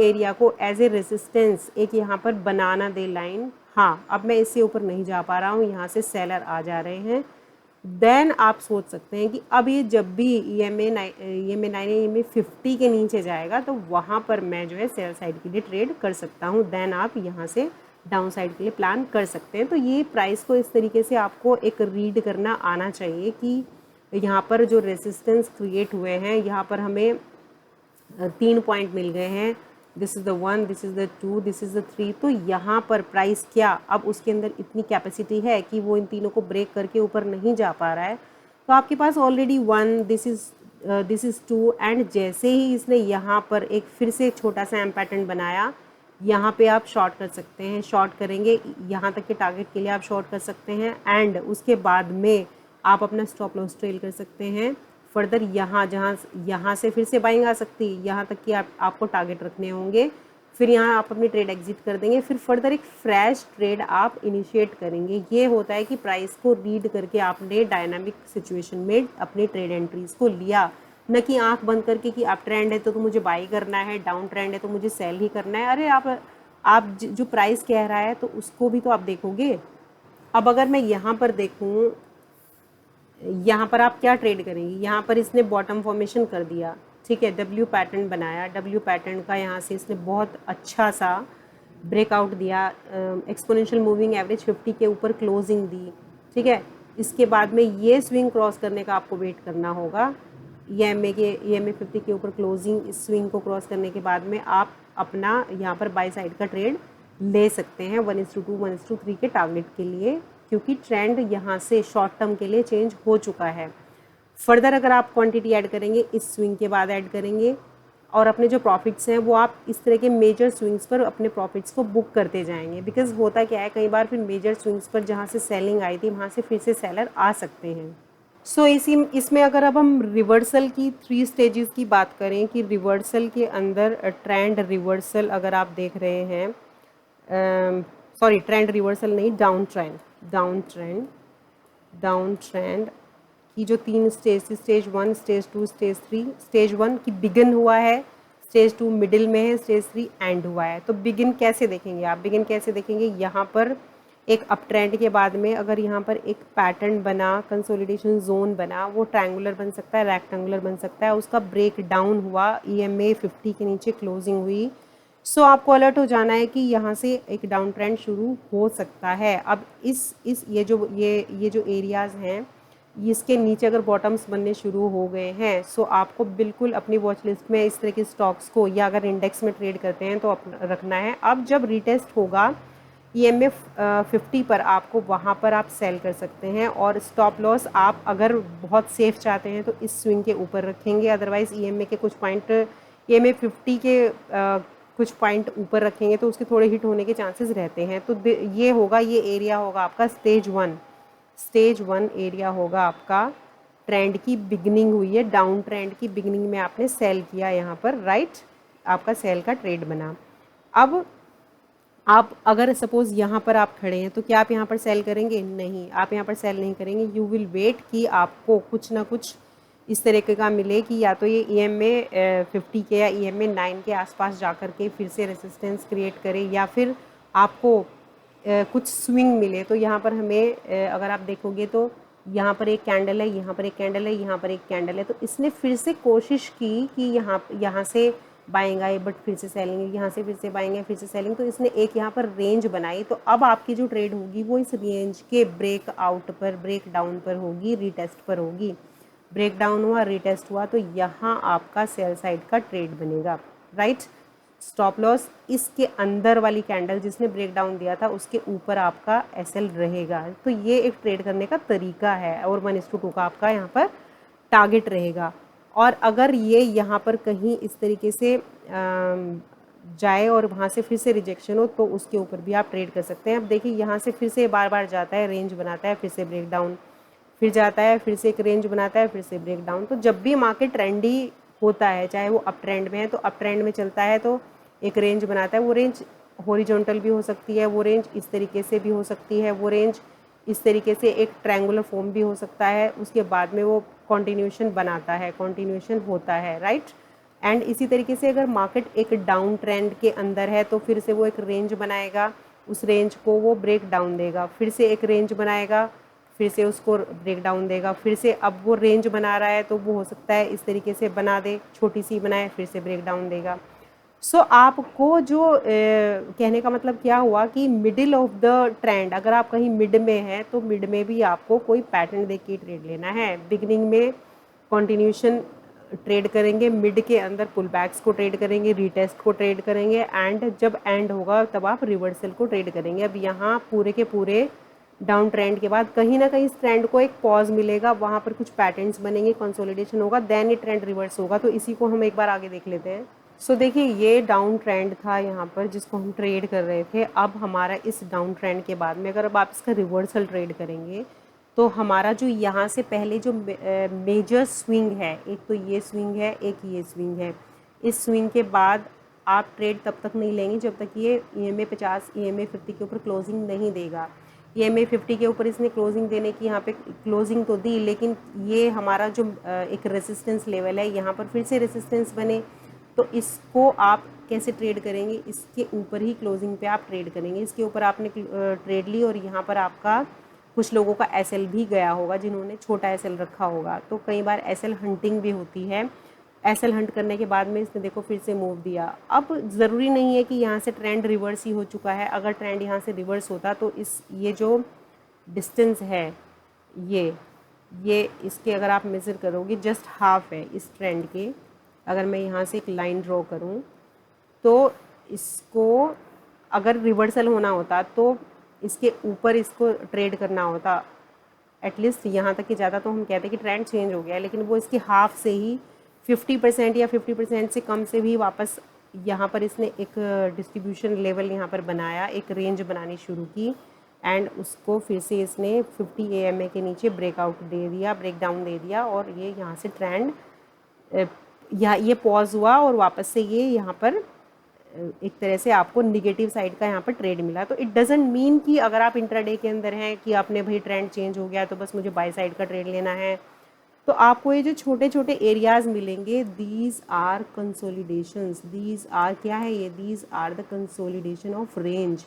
एरिया को एज ए रेजिस्टेंस एक यहाँ पर बनाना दे लाइन। हाँ, अब मैं इससे ऊपर नहीं जा पा रहा हूँ, यहाँ से सेलर आ जा रहे हैं, देन आप सोच सकते हैं कि अब ये जब भी EMA 9 50 के नीचे जाएगा तो वहाँ पर मैं जो है सेल साइड के लिए ट्रेड कर सकता हूँ। देन आप यहाँ से डाउन साइड के लिए प्लान कर सकते हैं। तो ये प्राइस को इस तरीके से आपको एक रीड करना आना चाहिए कि यहाँ पर जो रेसिस्टेंस क्रिएट हुए हैं, यहाँ पर हमें 3 पॉइंट मिल गए हैं, this is the 1, this is the 2, this is the 3। तो यहाँ पर प्राइस क्या अब उसके अंदर इतनी कैपेसिटी है कि वो इन तीनों को ब्रेक करके ऊपर नहीं जा पा रहा है। तो आपके पास ऑलरेडी 1, दिस इज़ 2 एंड जैसे ही इसने यहाँ पर एक फिर से एक छोटा सा एम पैटर्न बनाया, यहाँ पे आप शॉर्ट कर सकते हैं, शॉर्ट करेंगे यहाँ तक के टारगेट के लिए आप शॉर्ट कर सकते हैं। एंड उसके बाद में आप अपना स्टॉप लॉस ट्रेल कर सकते हैं। फर्दर यहाँ से फिर से बाइंग आ सकती है, यहाँ तक कि आपको टारगेट रखने होंगे। फिर यहाँ आप अपनी ट्रेड एग्जिट कर देंगे, फिर फर्दर एक फ्रेश ट्रेड आप इनिशिएट करेंगे। ये होता है कि प्राइस को रीड करके आपने डायनामिक सिचुएशन में अपनी ट्रेड एंट्रीज को लिया, न कि आंख बंद करके कि अप ट्रेंड है तो मुझे बाई करना है, डाउन ट्रेंड है तो मुझे सेल ही करना है। अरे आप जो प्राइस कह रहा है तो उसको भी तो आप देखोगे। अब अगर मैं यहाँ पर देखूँ, यहाँ पर आप क्या ट्रेड करेंगे, यहाँ पर इसने बॉटम फॉर्मेशन कर दिया, ठीक है, डब्ल्यू पैटर्न बनाया, डब्ल्यू पैटर्न का यहाँ से इसने बहुत अच्छा सा ब्रेकआउट दिया, एक्सपोनेंशियल मूविंग एवरेज 50 के ऊपर क्लोजिंग दी, ठीक है। इसके बाद में ये स्विंग क्रॉस करने का आपको वेट करना होगा, EMA 50 के ऊपर क्लोजिंग, इस स्विंग को क्रॉस करने के बाद में आप अपना यहाँ पर बाई साइड का ट्रेड ले सकते हैं 1:2 1:3 के टारगेट के लिए, क्योंकि ट्रेंड यहाँ से शॉर्ट टर्म के लिए चेंज हो चुका है। फर्दर अगर आप क्वांटिटी ऐड करेंगे, इस स्विंग के बाद ऐड करेंगे, और अपने जो प्रॉफिट्स हैं वो आप इस तरह के मेजर स्विंग्स पर अपने प्रॉफिट्स को बुक करते जाएंगे। बिकॉज होता क्या है, कई बार फिर मेजर स्विंग्स पर जहाँ से सेलिंग आई थी वहाँ से फिर से सेलर आ सकते हैं। सो इसमें अगर अब हम रिवर्सल की 3 स्टेजेस की बात करें कि रिवर्सल के अंदर ट्रेंड रिवर्सल अगर आप देख रहे हैं, सॉरी ट्रेंड रिवर्सल नहीं, डाउन ट्रेंड की जो 3 stage, stage 1, stage 2, stage 3। Stage 1 की बिगिन हुआ है, स्टेज 2 मिडिल में है, स्टेज 3 एंड हुआ है। तो बिगिन कैसे देखेंगे आप, बिगिन कैसे देखेंगे, यहाँ पर एक अप ट्रेंड के बाद में अगर यहाँ पर एक पैटर्न बना, कंसोलिडेशन जोन बना, वो ट्रायंगुलर बन सकता है, रेक्टेंगुलर बन सकता है, उसका ब्रेक डाउन हुआ, EMA 50 के नीचे क्लोजिंग हुई, सो आपको अलर्ट हो जाना है कि यहाँ से एक डाउन ट्रेंड शुरू हो सकता है। अब ये जो एरियाज़ हैं, इसके नीचे अगर बॉटम्स बनने शुरू हो गए हैं, सो आपको बिल्कुल अपनी वॉच लिस्ट में इस तरह के स्टॉक्स को, या अगर इंडेक्स में ट्रेड करते हैं तो रखना है। अब जब रीटेस्ट होगा EMA 50 पर, आपको वहाँ पर आप सेल कर सकते हैं, और स्टॉप लॉस आप अगर बहुत सेफ चाहते हैं तो इस स्विंग के ऊपर रखेंगे, अदरवाइज़ EMA 50 के कुछ पॉइंट ऊपर रखेंगे तो उसके थोड़े हिट होने के चांसेस रहते हैं। तो ये होगा, ये एरिया होगा आपका स्टेज 1 एरिया होगा आपका। ट्रेंड की बिगनिंग हुई है, डाउन ट्रेंड की बिगनिंग में आपने सेल किया यहाँ पर, राइट, आपका सेल का ट्रेड बना। अब आप अगर सपोज यहाँ पर आप खड़े हैं तो क्या आप यहाँ पर सेल करेंगे? नहीं, आप यहाँ पर सेल नहीं करेंगे। यू विल वेट कि आपको कुछ ना कुछ इस तरीके का मिले कि या तो ये EMA 50 के या EMA 9 के आसपास जाकर के फिर से रेजिस्टेंस क्रिएट करे, या फिर आपको कुछ स्विंग मिले। तो यहाँ पर हमें अगर आप देखोगे तो यहाँ पर एक कैंडल है, यहाँ पर एक कैंडल है, यहाँ पर एक कैंडल है, तो इसने फिर से कोशिश की कि यहाँ से बाइंग आए बट फिर से सेलिंग, यहाँ से फिर से बाइंग है, फिर से सेलिंग, तो इसने एक यहाँ पर रेंज बनाई। तो अब आपकी जो ट्रेड होगी वो इस रेंज के ब्रेक डाउन पर होगी, रीटेस्ट पर होगी। ब्रेक डाउन हुआ, रीटेस्ट हुआ, तो यहाँ आपका सेल साइड का ट्रेड बनेगा, राइट। स्टॉप लॉस इसके अंदर वाली कैंडल जिसने ब्रेक डाउन दिया था उसके ऊपर आपका SL रहेगा। तो ये एक ट्रेड करने का तरीका है, और 1:2 का आपका यहाँ पर टारगेट रहेगा। और अगर ये यहाँ पर कहीं इस तरीके से जाए और वहाँ से फिर से रिजेक्शन हो तो उसके ऊपर भी आप ट्रेड कर सकते हैं। अब देखिए यहाँ से फिर से बार बार जाता है, रेंज बनाता है, फिर से ब्रेक डाउन, फिर जाता है, फिर से एक रेंज बनाता है, फिर से ब्रेक डाउन। तो जब भी मार्केट ट्रेंडी होता है, चाहे वो अप ट्रेंड में है, तो अप ट्रेंड में चलता है तो एक रेंज बनाता है। वो रेंज हॉरिजॉन्टल भी हो सकती है, वो रेंज इस तरीके से भी हो सकती है, वो रेंज इस तरीके से एक ट्रायंगुलर फॉर्म भी हो सकता है। उसके बाद में वो कॉन्टिन्यूशन बनाता है, कॉन्टिन्यूशन होता है, राइट। एंड इसी तरीके से अगर मार्केट एक डाउन ट्रेंड के अंदर है तो फिर से वो एक रेंज बनाएगा, उस रेंज को वो ब्रेक डाउन देगा, फिर से एक रेंज बनाएगा, फिर से उसको ब्रेक डाउन देगा, फिर से अब वो रेंज बना रहा है तो वो हो सकता है इस तरीके से बना दे, छोटी सी बनाए, फिर से ब्रेक डाउन देगा। सो आपको जो कहने का मतलब क्या हुआ कि मिडिल ऑफ द ट्रेंड, अगर आप कहीं मिड में हैं तो मिड में भी आपको कोई पैटर्न देख के ट्रेड लेना है। बिगिनिंग में कॉन्टिन्यूशन ट्रेड करेंगे, मिड के अंदर पुल बैक्स को ट्रेड करेंगे, रीटेस्ट को ट्रेड करेंगे, एंड जब एंड होगा तब आप रिवर्सल को ट्रेड करेंगे। अब यहाँ पूरे के पूरे डाउन ट्रेंड के बाद कहीं ना कहीं इस ट्रेंड को एक पॉज मिलेगा, वहाँ पर कुछ पैटर्न्स बनेंगे, कंसोलिडेशन होगा, देन ये ट्रेंड रिवर्स होगा। तो इसी को हम एक बार आगे देख लेते हैं। सो देखिए ये डाउन ट्रेंड था यहाँ पर जिसको हम ट्रेड कर रहे थे। अब हमारा इस डाउन ट्रेंड के बाद में अगर अब आप इसका रिवर्सल ट्रेड करेंगे तो हमारा जो यहाँ से पहले जो मेजर स्विंग है, एक तो ये स्विंग है, एक ये स्विंग है, इस स्विंग के बाद आप ट्रेड तब तक नहीं लेंगे जब तक ये EMA 50 EMA 50 के ऊपर क्लोजिंग नहीं देगा। EMA 50 के ऊपर इसने क्लोजिंग देने की यहाँ पे क्लोजिंग तो दी, लेकिन ये हमारा जो एक रेसिस्टेंस लेवल है, यहाँ पर फिर से रेसिस्टेंस बने, तो इसको आप कैसे ट्रेड करेंगे, इसके ऊपर ही क्लोजिंग पे आप ट्रेड करेंगे। इसके ऊपर आपने ट्रेड ली और यहाँ पर आपका कुछ लोगों का SL भी गया होगा जिन्होंने छोटा SL रखा होगा। तो कई बार SL हंटिंग भी होती है। SL हंट करने के बाद में इसने देखो फिर से मूव दिया। अब ज़रूरी नहीं है कि यहाँ से ट्रेंड रिवर्स ही हो चुका है। अगर ट्रेंड यहाँ से रिवर्स होता तो ये जो डिस्टेंस है ये इसके अगर आप मेज़र करोगे जस्ट हाफ है इस ट्रेंड के। अगर मैं यहाँ से एक लाइन ड्रॉ करूँ तो इसको अगर रिवर्सल होना होता तो इसके ऊपर इसको ट्रेड करना होता, एटलीस्ट यहाँ तक कि ज़्यादा तो हम कहते हैं कि ट्रेंड चेंज हो गया है, लेकिन वो इसके हाफ से ही 50% या 50% से कम से भी वापस यहाँ पर इसने एक डिस्ट्रीब्यूशन लेवल यहाँ पर बनाया, एक रेंज बनानी शुरू की, एंड उसको फिर से इसने 50 AMA के नीचे ब्रेकआउट दे दिया, ब्रेकडाउन दे दिया, और ये यहाँ से ट्रेंड ये पॉज हुआ और वापस से ये यहाँ पर एक तरह से आपको निगेटिव साइड का यहाँ पर ट्रेड मिला। तो इट डजेंट मीन कि अगर आप इंट्राडे के अंदर हैं कि आपने भाई ट्रेंड चेंज हो गया तो बस मुझे बाय साइड का ट्रेड लेना है। तो आपको ये जो छोटे छोटे एरियाज मिलेंगे, these are consolidations, these are क्या है ये, these are the consolidation of range.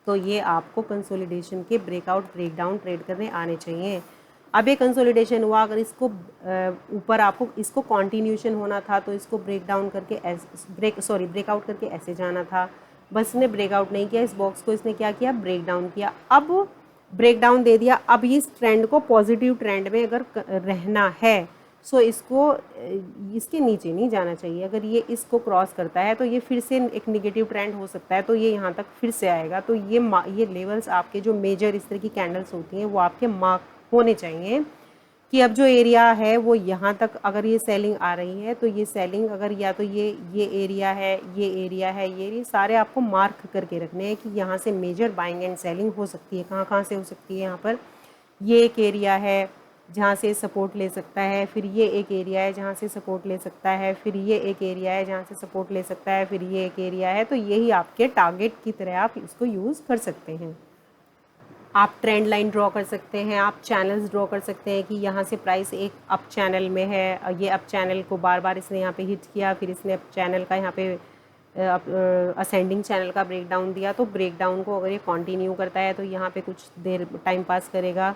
तो ये आपको कंसोलिडेशन के ब्रेकआउट ब्रेकडाउन ट्रेड करने आने चाहिए। अब ये कंसोलिडेशन हुआ, अगर इसको ऊपर आपको इसको कॉन्टिन्यूशन होना था तो इसको ब्रेकडाउन करके ब्रेकआउट करके ऐसे जाना था, बस इसने ब्रेकआउट नहीं किया, इस बॉक्स को इसने क्या किया, ब्रेकडाउन किया। अब ब्रेकडाउन दे दिया, अब इस ट्रेंड को पॉजिटिव ट्रेंड में अगर रहना है सो इसको इसके नीचे नहीं जाना चाहिए। अगर ये इसको क्रॉस करता है तो ये फिर से एक निगेटिव ट्रेंड हो सकता है, तो ये यहाँ तक फिर से आएगा। तो ये लेवल्स आपके जो मेजर इस तरह की कैंडल्स होती हैं वो आपके मार्क होने चाहिए कि अब जो एरिया है वो यहाँ तक अगर ये सेलिंग आ रही है तो ये सेलिंग अगर या तो ये एरिया है, ये एरिया है, ये सारे आपको मार्क करके रखने हैं कि यहाँ से मेजर बाइंग एंड सेलिंग हो सकती है। कहाँ कहाँ से हो सकती है, यहाँ पर ये एक एरिया है जहाँ से सपोर्ट ले सकता है, फिर ये एक एरिया है जहाँ से सपोर्ट ले सकता है, फिर ये एक एरिया है जहाँ से सपोर्ट ले सकता है, फिर ये एक एरिया है। तो यही आपके टारगेट की तरह आप इसको यूज़ कर सकते हैं। आप ट्रेंड लाइन ड्रॉ कर सकते हैं, आप चैनल्स ड्रॉ कर सकते हैं कि यहाँ से प्राइस एक अप चैनल में है, ये अप चैनल को बार बार इसने यहाँ पे हिट किया, फिर इसने अप चैनल का यहाँ पे असेंडिंग चैनल का ब्रेकडाउन दिया। तो ब्रेकडाउन को अगर ये कंटिन्यू करता है तो यहाँ पे कुछ देर टाइम पास करेगा,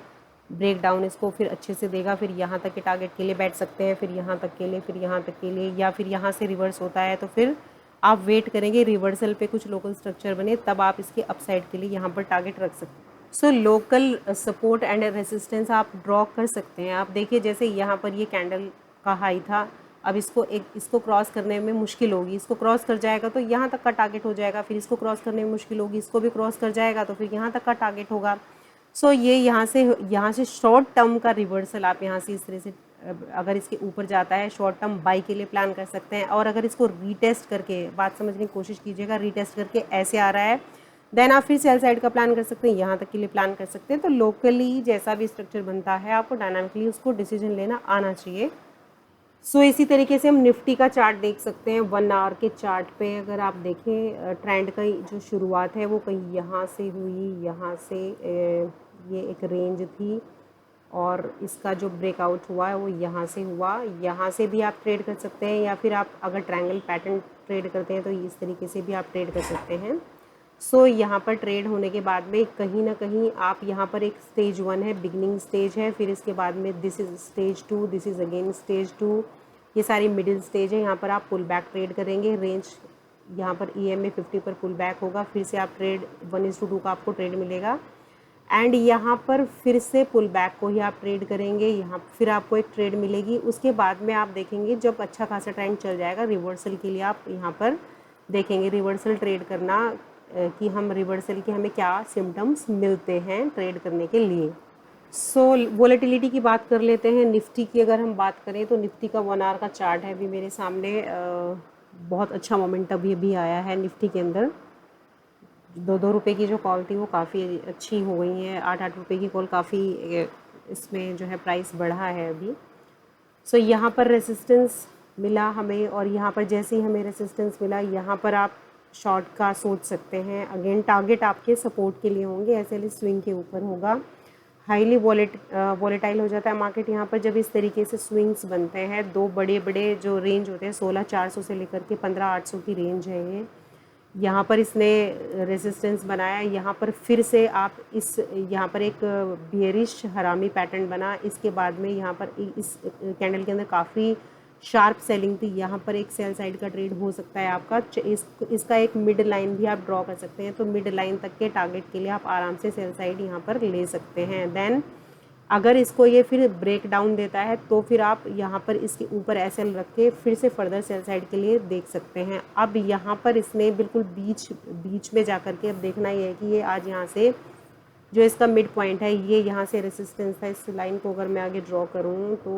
ब्रेकडाउन इसको फिर अच्छे से देगा, फिर यहाँ तक के टारगेट के लिए बैठ सकते हैं, फिर यहाँ तक के लिए, फिर यहाँ तक के लिए, या फिर यहाँ से रिवर्स होता है तो फिर आप वेट करेंगे रिवर्सल पे कुछ लोकल स्ट्रक्चर बने, तब आप इसके अपसाइड के लिए यहाँ पर टारगेट रख सकते हैं। So local support and resistance आप ड्रॉ कर सकते हैं। आप देखिए जैसे यहाँ पर ये कैंडल का हाई था, अब इसको क्रॉस करने में मुश्किल होगी, इसको क्रॉस कर जाएगा तो यहाँ तक का टारगेट हो जाएगा, फिर इसको क्रॉस करने में मुश्किल होगी, इसको भी क्रॉस कर जाएगा तो फिर यहाँ तक का टारगेट होगा। सो ये यहाँ से शॉर्ट टर्म का रिवर्सल आप यहाँ से इस तरह से अगर इसके ऊपर जाता है शॉर्ट टर्म बाई के लिए प्लान कर सकते हैं। और अगर इसको रीटेस्ट करके, बात समझने की कोशिश कीजिएगा, रीटेस्ट करके ऐसे आ रहा है देन आप फिर सेल साइड का प्लान कर सकते हैं, यहाँ तक के लिए प्लान कर सकते हैं। तो लोकली जैसा भी स्ट्रक्चर बनता है आपको डायनामिकली उसको डिसीजन लेना आना चाहिए। सो इसी तरीके से हम निफ्टी का चार्ट देख सकते हैं। 1 आवर के चार्ट पे अगर आप देखें ट्रेंड का जो शुरुआत है वो कहीं यहाँ से हुई, यहाँ से ये एक रेंज थी और इसका जो ब्रेकआउट हुआ है वो यहाँ से हुआ। यहाँ से भी आप ट्रेड कर सकते हैं, या फिर आप अगर ट्रायंगल पैटर्न ट्रेड करते हैं तो इस तरीके से भी आप ट्रेड कर सकते हैं। सो यहाँ पर ट्रेड होने के बाद में कहीं ना कहीं आप यहाँ पर एक स्टेज 1 है, बिगनिंग स्टेज है, फिर इसके बाद में this is stage 2, this is again stage 2, ये सारी मिडिल स्टेज है। यहाँ पर आप पुल बैक ट्रेड करेंगे, रेंज यहाँ पर EMA 50 पर पुल बैक होगा, फिर से आप ट्रेड 1:2 का आपको ट्रेड मिलेगा, एंड यहाँ पर फिर से पुल बैक को ही आप ट्रेड करेंगे, यहाँ फिर आपको एक ट्रेड मिलेगी। उसके बाद में आप देखेंगे जब अच्छा खासा ट्रेंड चल जाएगा रिवर्सल के लिए आप यहाँ पर देखेंगे रिवर्सल ट्रेड करना कि हम रिवर्सल के हमें क्या सिम्टम्स मिलते हैं ट्रेड करने के लिए। सो वोलेटिलिटी की बात कर लेते हैं। निफ्टी की अगर हम बात करें तो निफ्टी का 1 आवर का चार्ट है अभी मेरे सामने। बहुत अच्छा मोमेंटम अभी आया है निफ्टी के अंदर। ₹2 की जो कॉल थी वो काफ़ी अच्छी हो गई है, 8-8 रुपए की कॉल काफ़ी इसमें जो है प्राइस बढ़ा है अभी। सो यहाँ पर रेसिस्टेंस मिला हमें, और यहाँ पर जैसे ही हमें रेसिस्टेंस मिला, यहाँ पर आप शॉर्ट का सोच सकते हैं। अगेन टारगेट आपके सपोर्ट के लिए होंगे, ऐसे स्विंग के ऊपर होगा। हाईली वॉलेटाइल हो जाता है मार्केट यहाँ पर जब इस तरीके से स्विंग्स बनते हैं। दो बड़े बड़े जो रेंज होते हैं 16,400 से लेकर के 15,800 की रेंज है ये। यहाँ पर इसने रेजिस्टेंस बनाया, यहाँ पर फिर से आप इस यहाँ पर एक बियरिश हरामी पैटर्न बना। इसके बाद में यहाँ पर इस कैंडल के अंदर काफ़ी शार्प सेलिंग थी। यहाँ पर एक सेल साइड का ट्रेड हो सकता है आपका। इसका एक मिड लाइन भी आप ड्रॉ कर सकते हैं, तो मिड लाइन तक के टारगेट के लिए आप आराम से सेल साइड यहाँ पर ले सकते हैं। देन अगर इसको ये फिर ब्रेक डाउन देता है तो फिर आप यहाँ पर इसके ऊपर एसएल रख के फिर से फर्दर सेल साइड के लिए देख सकते हैं। अब यहाँ पर इसने बिल्कुल बीच में जा कर के अब देखना ये है कि ये आज यहाँ से जो इसका मिड पॉइंट है, ये यहाँ से रेसिस्टेंस था। इस लाइन को अगर मैं आगे ड्रॉ करूँ तो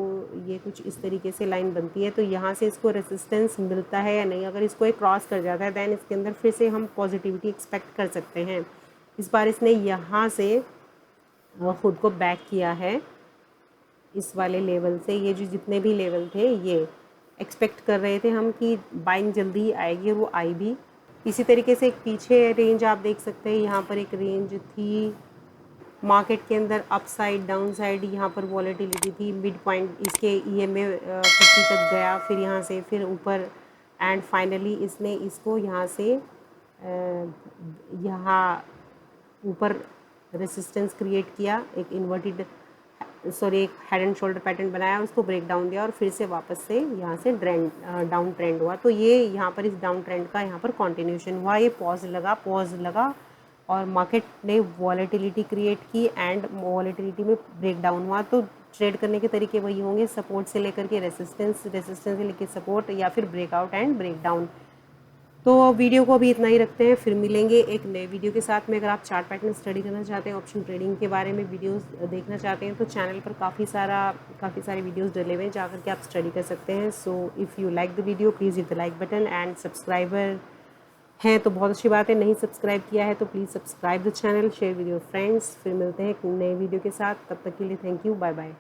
ये कुछ इस तरीके से लाइन बनती है, तो यहाँ से इसको रेसिस्टेंस मिलता है या नहीं। अगर इसको एक क्रॉस कर जाता है दैन इसके अंदर फिर से हम पॉजिटिविटी एक्सपेक्ट कर सकते हैं। इस बार इसने यहाँ से ख़ुद को बैक किया है इस वाले लेवल से। ये जो जितने भी लेवल थे ये एक्सपेक्ट कर रहे थे हम कि बाइंग जल्दी ही आएगी, वो आई भी। इसी तरीके से एक पीछे रेंज आप देख सकते हैं, यहाँ पर एक रेंज थी मार्केट के अंदर अप साइड डाउन साइड, यहाँ पर वॉलेटिलिटी थी। मिड पॉइंट इसके EMA 50 तक गया, फिर यहाँ से फिर ऊपर, एंड फाइनली इसने इसको यहाँ से यहाँ ऊपर रेसिस्टेंस क्रिएट किया, एक एक हेड एंड शोल्डर पैटर्न बनाया, उसको ब्रेक डाउन दिया और फिर से वापस से यहाँ से डाउन ट्रेंड हुआ। तो ये यहाँ पर इस डाउन ट्रेंड का यहाँ पर कंटिन्यूशन हुआ। ये पॉज लगा और मार्केट ने वॉलेटिलिटी क्रिएट की एंड वॉलेटिलिटी में ब्रेक डाउन हुआ। तो ट्रेड करने के तरीके वही होंगे, सपोर्ट से लेकर के रेसिस्टेंस से लेकर सपोर्ट, या फिर ब्रेकआउट एंड ब्रेक डाउन। तो वीडियो को अभी इतना ही रखते हैं, फिर मिलेंगे एक नए वीडियो के साथ में। अगर आप चार्ट पैटर्न स्टडी करना चाहते हैं, ऑप्शन ट्रेडिंग के बारे में वीडियोस देखना चाहते हैं, तो चैनल पर काफ़ी सारे वीडियोस डले हुए हैं, जाकर के आप स्टडी कर सकते हैं। So if you like the video please hit the like button, and subscriber हैं तो बहुत अच्छी बात है, नहीं सब्सक्राइब किया है तो please subscribe the channel, share with your friends. फिर मिलते हैं एक नए वीडियो के साथ, तब तक के लिए थैंक यू, बाय बाय।